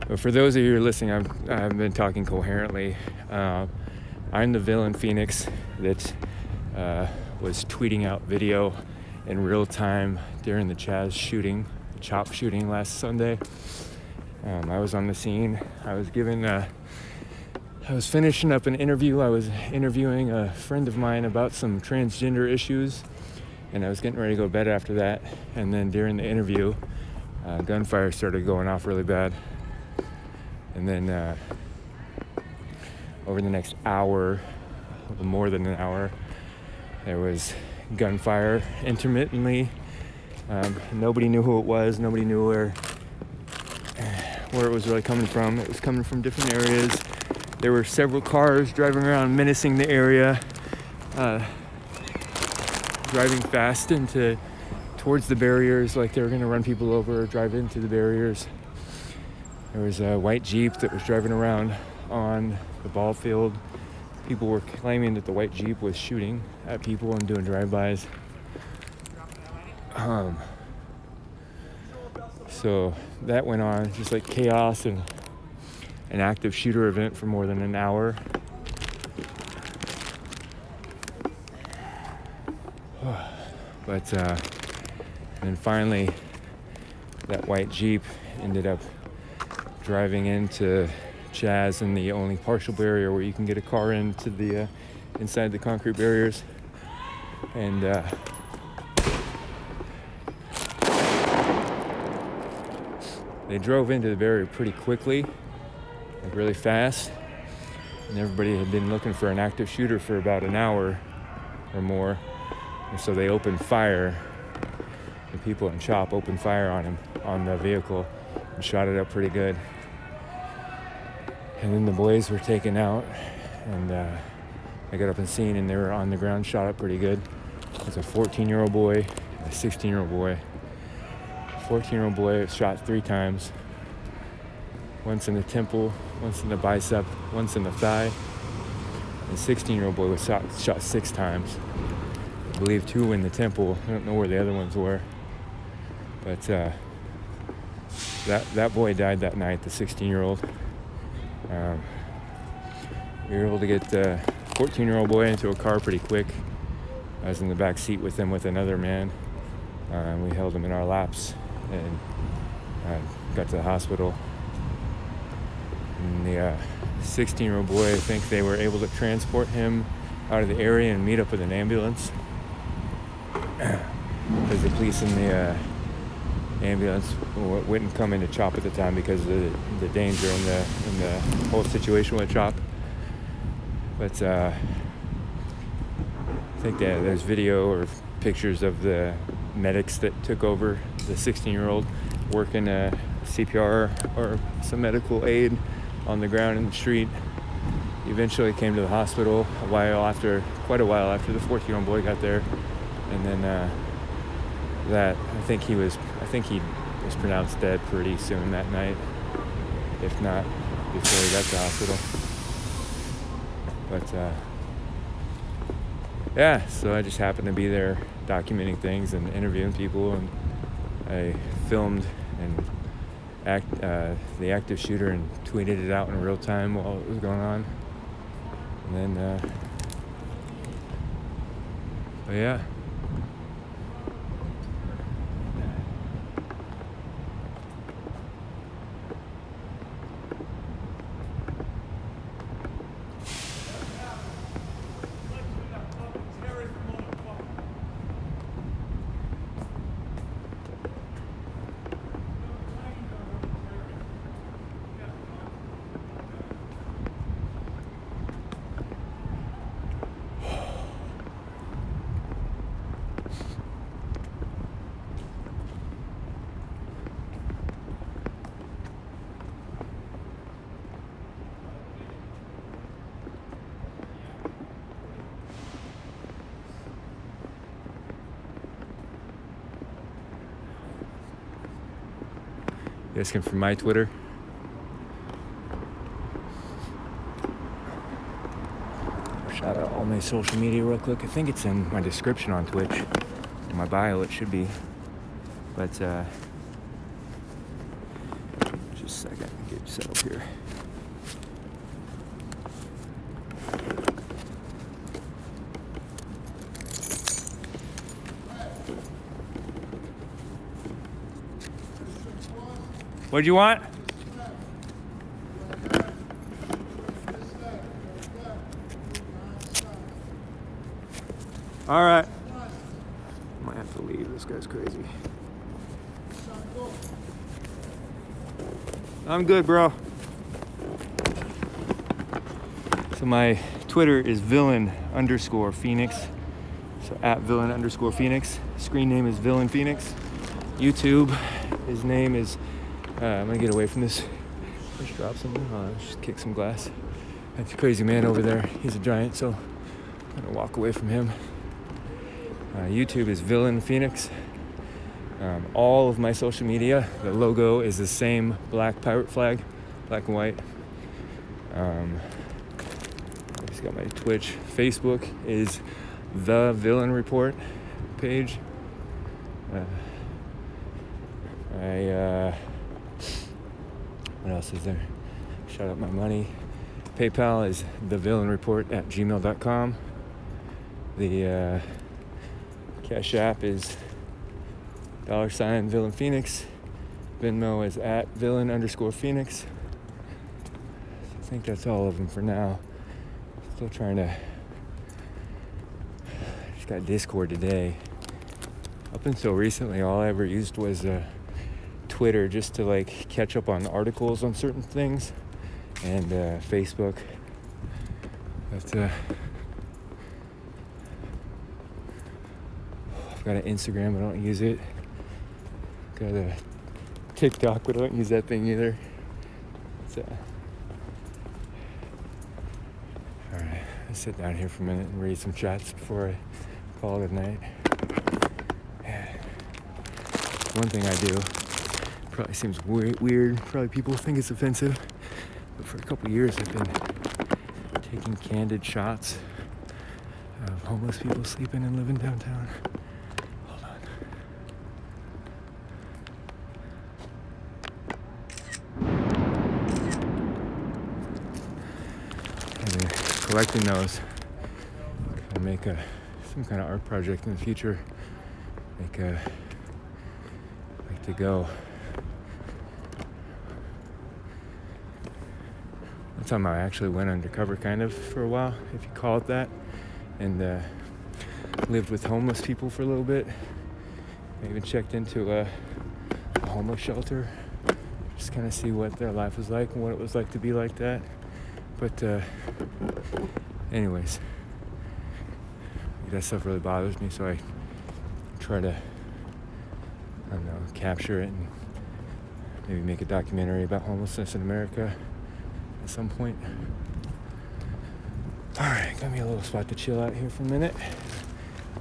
But for those of you who are listening, I've been talking coherently. I'm the villain Phoenix that was tweeting out video in real time during the Chop shooting last Sunday. I was on the scene. I was finishing up an interview. I was interviewing a friend of mine about some transgender issues, and I was getting ready to go to bed after that. And then during the interview, gunfire started going off really bad. And then over the next hour, more than an hour, there was gunfire intermittently. Nobody knew who it was. Nobody knew where it was really coming from. It was coming from different areas. There were several cars driving around menacing the area, driving fast towards the barriers like they were going to run people over or drive into the barriers. There was a white Jeep that was driving around on the ball field. People were claiming that the white Jeep was shooting at people and doing drive-bys. So that went on, just like chaos and an active shooter event for more than an hour. But then finally, that white Jeep ended up driving into Chaz and the only partial barrier where you can get a car into the inside the concrete barriers. And they drove into the barrier pretty quickly, like really fast, and everybody had been looking for an active shooter for about an hour or more, and so they opened fire. The people in Chop opened fire on him, on the vehicle, and shot it up pretty good. And then the boys were taken out, and I got up and seen, and they were on the ground, shot up pretty good. It was a 14-year-old boy, a 16-year-old boy. 14-year-old boy was shot 3 times. Once in the temple, once in the bicep, once in the thigh. And 16-year-old boy was shot 6 times. I believe 2 in the temple. I don't know where the other ones were. But that boy died that night, the 16-year-old. We were able to get the 14-year-old boy into a car pretty quick. I was in the back seat with him with another man. We held him in our laps and got to the hospital. And the 16-year-old boy, I think they were able to transport him out of the area and meet up with an ambulance. Because the police in the ambulance wouldn't come into Chop at the time because of the danger in the whole situation with Chop. But I think that there's video or pictures of the medics that took over the 16-year-old working CPR or some medical aid on the ground in the street. He eventually came to the hospital quite a while after the 14-year-old boy got there, and then I think he was pronounced dead pretty soon that night, if not before he got to the hospital. But yeah, so I just happened to be there documenting things and interviewing people, and I filmed the active shooter and tweeted it out in real time while it was going on. And then but yeah. asking for my Twitter. Shout out all my social media real quick. I think it's in my description on Twitch. In my bio it should be. But just a second, get you set up here. What'd you want? All right. Might have to leave. This guy's crazy. I'm good, bro. So my Twitter is villain_Phoenix. So at villain_Phoenix. Screen name is Villain Phoenix. YouTube, his name is, I'm gonna get away from this. Just drop some, just kick some glass. That's a crazy man over there. He's a giant, so I'm gonna walk away from him. YouTube is Villain Phoenix. All of my social media, the logo is the same black pirate flag, black and white. I just got my Twitch. Facebook is The Villain Report page. What else is there? Shout out my money. PayPal is thevillainreport@gmail.com. The Cash App is $Villain Phoenix. Venmo is at Villain_Phoenix. I think that's all of them for now. Still trying to. Just got Discord today. Up until recently, all I ever used was Twitter, just to like catch up on articles on certain things, and Facebook. But I've got an Instagram, I don't use it. Got a TikTok, but I don't use that thing either. So, alright, I'll sit down here for a minute and read some chats before I call it a night. One thing I do, probably seems weird, probably people think it's offensive, but for a couple years I've been taking candid shots of homeless people sleeping and living downtown. Hold on. I've been collecting those. Gonna make some kind of art project in the future. To go. One time I actually went undercover kind of for a while, if you call it that, and lived with homeless people for a little bit. I even checked into a homeless shelter, just kind of see what their life was like and what it was like to be like that. But anyways, that stuff really bothers me, so I try to, I don't know, capture it and maybe make a documentary about homelessness in America at some point. All right, got me a little spot to chill out here for a minute.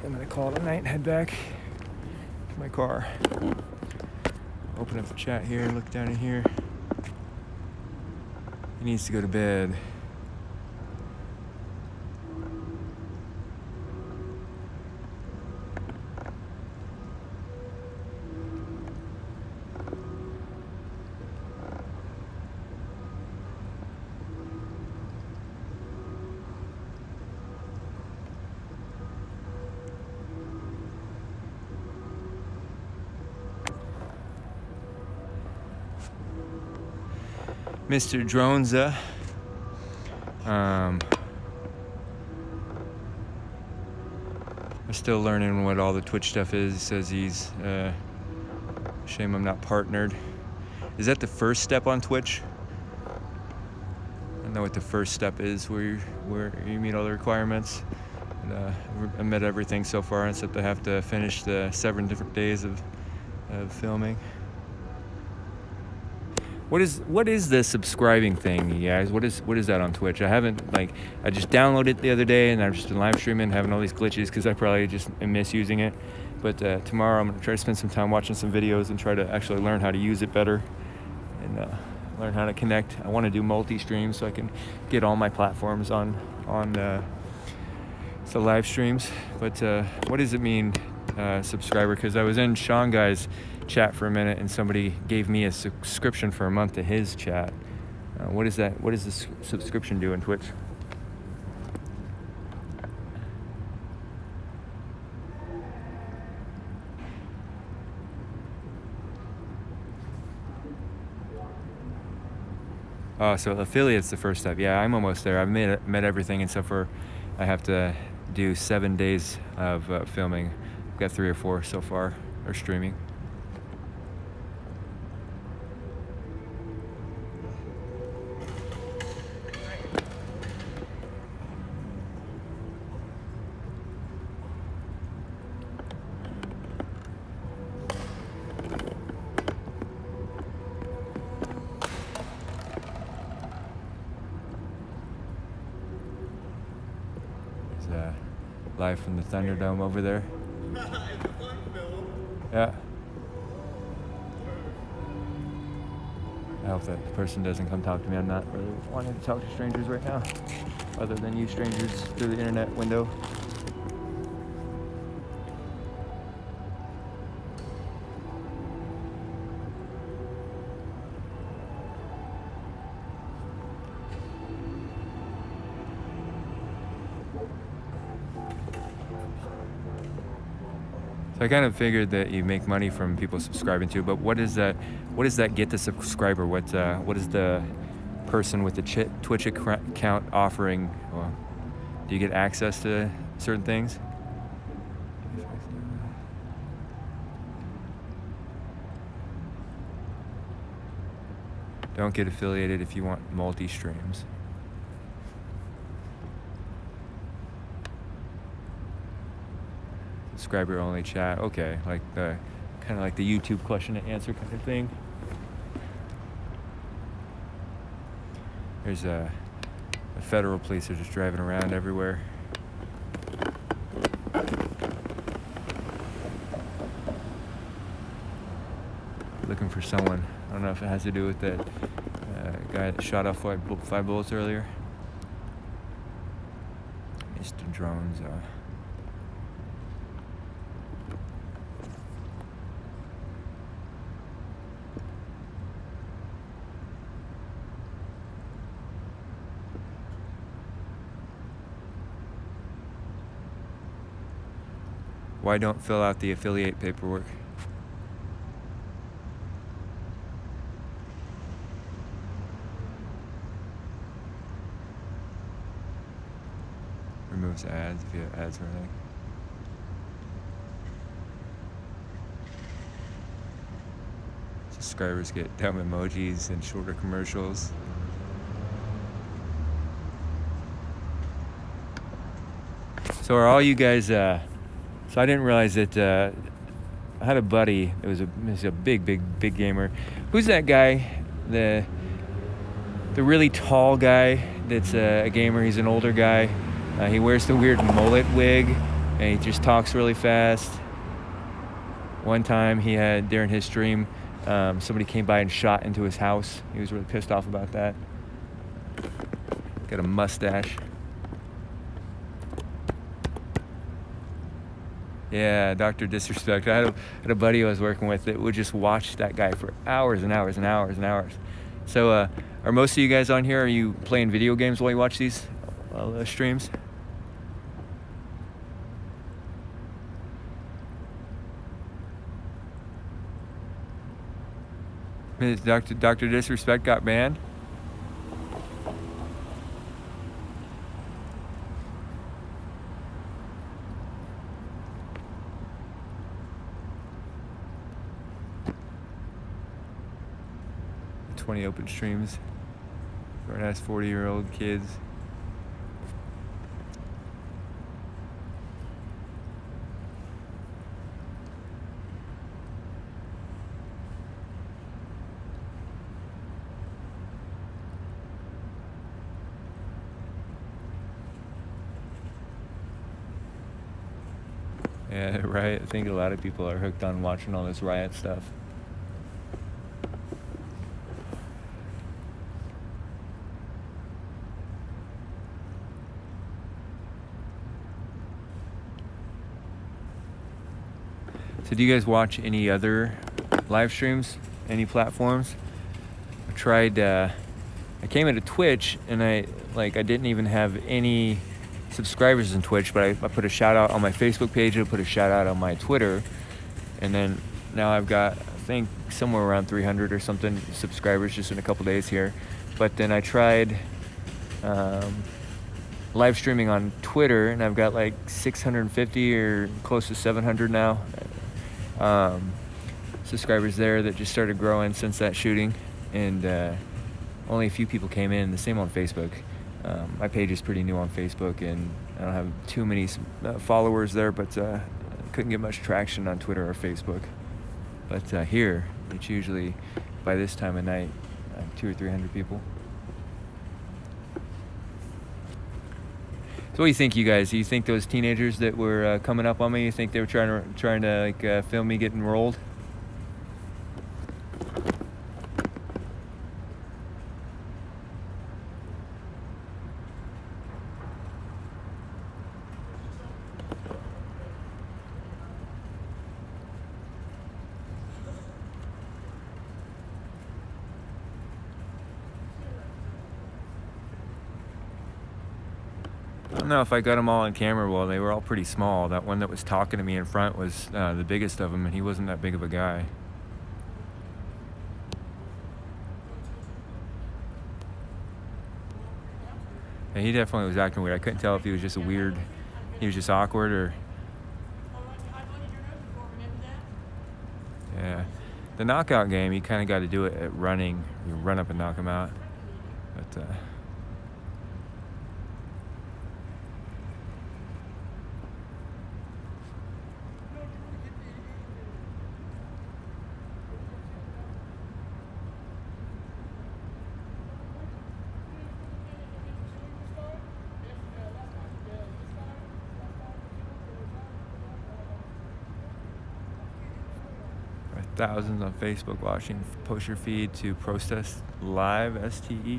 I'm gonna call it a night and head back to my car. Open up the chat here and look down in here. He needs to go to bed. Mr. Dronza. I'm still learning what all the Twitch stuff is. He says he's shame I'm not partnered. Is that the first step on Twitch? I don't know what the first step is, where you meet all the requirements. And, I met everything so far, except I have to finish the 7 different days of filming. What is the subscribing thing, you guys? What is that on Twitch? I haven't, I just downloaded it the other day, and I've just been live streaming, having all these glitches because I probably just am misusing it. But tomorrow I'm gonna try to spend some time watching some videos and try to actually learn how to use it better. and learn how to connect. I want to do multi-stream so I can get all my platforms on the live streams. But what does it mean, subscriber? Because I was in Sean Guy's chat for a minute, and somebody gave me a subscription for a month to his chat. What is that? What does this subscription do in Twitch? Oh, so affiliate's the first step. Yeah, I'm almost there. I've met everything except for I have to do 7 days of filming. I've got 3 or 4 so far, or streaming. Live from the Thunderdome over there. Yeah. I hope that person doesn't come talk to me. I'm not really wanting to talk to strangers right now, other than you strangers through the internet window. So I kind of figured that you make money from people subscribing to, but what does that get the subscriber? What is the person with the Twitch account offering? Well, do you get access to certain things? Don't get affiliated if you want multi-streams. Subscriber only chat. Okay, like the kind of like the YouTube question and answer kind of thing. There's a federal police are just driving around everywhere. Looking for someone. I don't know if it has to do with that guy that shot off 5 bullets earlier. Mr. Drones. Why don't fill out the affiliate paperwork? Removes ads if you have ads or anything. Subscribers get dumb emojis and shorter commercials. So are all you guys so I didn't realize that I had a buddy that was a big gamer. Who's that guy? The really tall guy that's a gamer. He's an older guy. He wears the weird mullet wig, and he just talks really fast. One time he had, during his stream, somebody came by and shot into his house. He was really pissed off about that. Got a mustache. Yeah, Dr. Disrespect. I had a buddy I was working with that would just watch that guy for hours and hours and hours and hours. So are most of you guys on here, are you playing video games while you watch these streams? Dr. Disrespect got banned? Open streams for us 40-year-old kids. Yeah, right. I think a lot of people are hooked on watching all this riot stuff. So do you guys watch any other live streams? Any platforms? I tried, I came into Twitch and I didn't even have any subscribers in Twitch, but I put a shout out on my Facebook page, I put a shout out on my Twitter, and then now I've got, I think, somewhere around 300 or something subscribers just in a couple days here. But then I tried live streaming on Twitter, and I've got like 650 or close to 700 now subscribers there that just started growing since that shooting, and only a few people came in. The same on Facebook. My page is pretty new on Facebook, and I don't have too many followers there, but couldn't get much traction on Twitter or Facebook. But here, it's usually by this time of night, 200 or 300 people. So what do you think, you guys? Do you think those teenagers that were coming up on me, you think they were trying to film me getting rolled? I don't know if I got them all on camera well. They were all pretty small. That one that was talking to me in front was the biggest of them, and he wasn't that big of a guy. And he definitely was acting weird. I couldn't tell if he was just he was just awkward or... Yeah. The knockout game, you kind of got to do it at running. You run up and knock him out. But, 1000s on Facebook watching. Post your feed to Protest Live STE.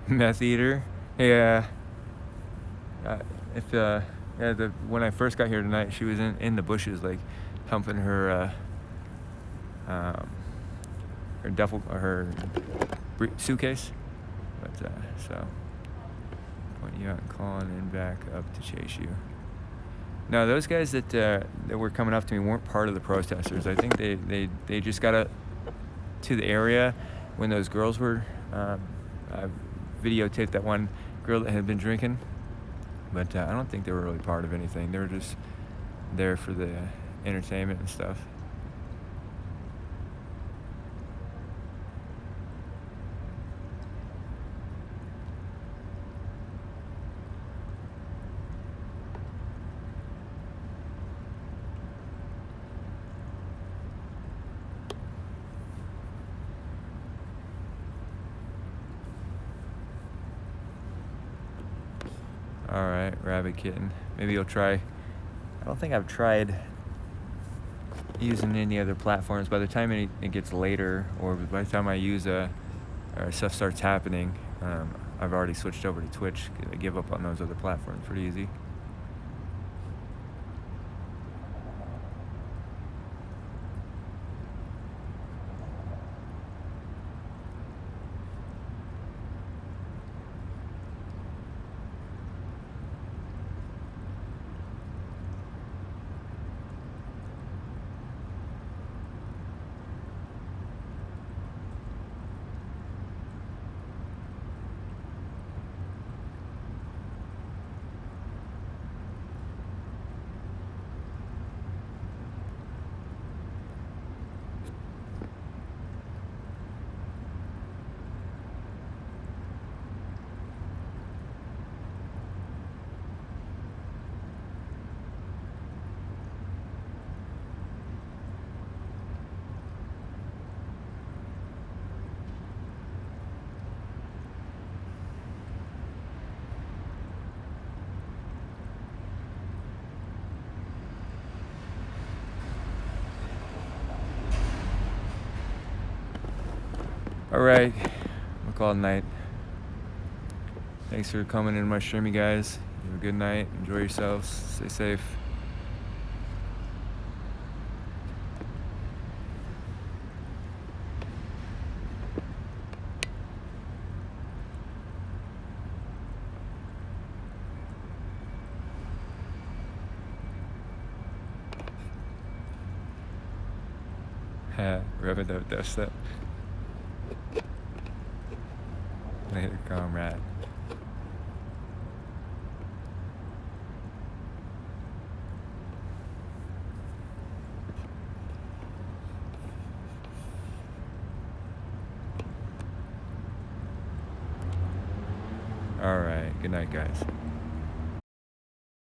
Meth eater. Yeah. When I first got here tonight, she was in the bushes, like humping her her suitcase. But so point you out and calling in back up to chase you. No, those guys that were coming up to me weren't part of the protesters. I think they just got to the area when those girls were. I videotaped that one girl that had been drinking, but I don't think they were really part of anything. They were just there for the entertainment and stuff. Alright, Rabbit Kitten. Maybe you'll try. I don't think I've tried using any other platforms. By the time it gets later, or by the time I use or stuff starts happening, I've already switched over to Twitch. I give up on those other platforms pretty easy. Alright, we'll call it a night. Thanks for coming in my stream, you guys. Have a good night. Enjoy yourselves. Stay safe. Rub it up, that's it. Later, comrade. All right, good night, guys.